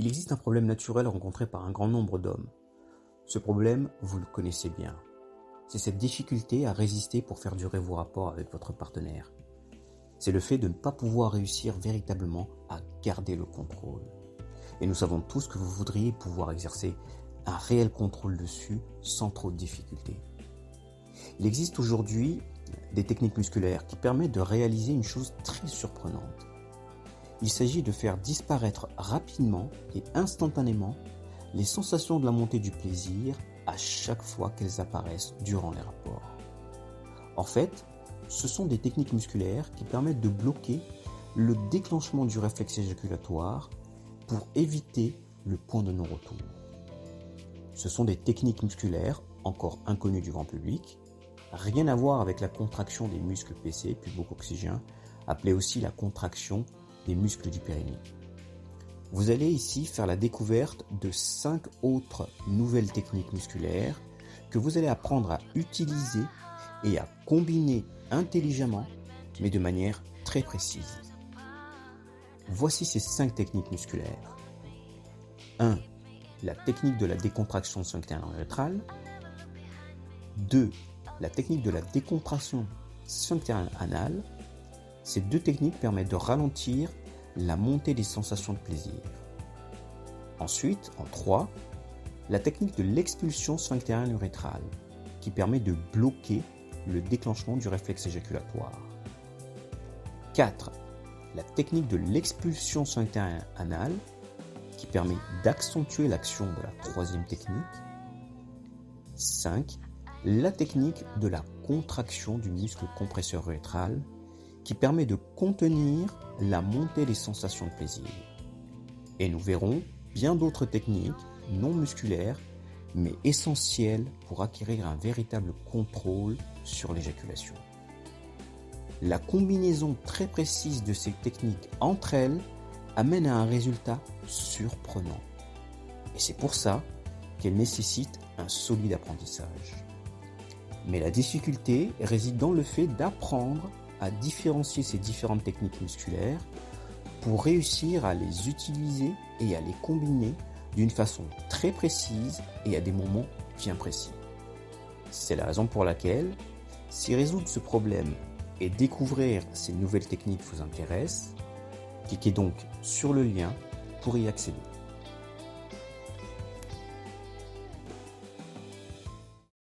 Il existe un problème naturel rencontré par un grand nombre d'hommes. Ce problème, vous le connaissez bien. C'est cette difficulté à résister pour faire durer vos rapports avec votre partenaire. C'est le fait de ne pas pouvoir réussir véritablement à garder le contrôle. Et nous savons tous que vous voudriez pouvoir exercer un réel contrôle dessus sans trop de difficultés. Il existe aujourd'hui des techniques musculaires qui permettent de réaliser une chose très surprenante. Il s'agit de faire disparaître rapidement et instantanément les sensations de la montée du plaisir à chaque fois qu'elles apparaissent durant les rapports. En fait, ce sont des techniques musculaires qui permettent de bloquer le déclenchement du réflexe éjaculatoire pour éviter le point de non-retour. Ce sont des techniques musculaires encore inconnues du grand public, rien à voir avec la contraction des muscles PC, pubo-coccygiens, appelée aussi la contraction des muscles du périnée. Vous allez ici faire la découverte de 5 autres nouvelles techniques musculaires que vous allez apprendre à utiliser et à combiner intelligemment, mais de manière très précise. Voici ces 5 techniques musculaires. 1. La technique de la décontraction sphinctéro-urétrale. 2. La technique de la décontraction sphinctéro-anale. Ces 2 techniques permettent de ralentir la montée des sensations de plaisir. Ensuite, en 3, la technique de l'expulsion sphinctéro-urétrale, qui permet de bloquer le déclenchement du réflexe éjaculatoire. 4. La technique de l'expulsion sphinctéro-anale, qui permet d'accentuer l'action de la 3e technique. 5. La technique de la contraction du muscle compresseur urétral, qui permet de contenir la montée des sensations de plaisir. Et nous verrons bien d'autres techniques non musculaires, mais essentielles pour acquérir un véritable contrôle sur l'éjaculation. La combinaison très précise de ces techniques entre elles amène à un résultat surprenant. Et c'est pour ça qu'elles nécessitent un solide apprentissage. Mais la difficulté réside dans le fait d'apprendre à différencier ces différentes techniques musculaires pour réussir à les utiliser et à les combiner d'une façon très précise et à des moments bien précis. C'est la raison pour laquelle, si résoudre ce problème et découvrir ces nouvelles techniques vous intéresse, cliquez donc sur le lien pour y accéder.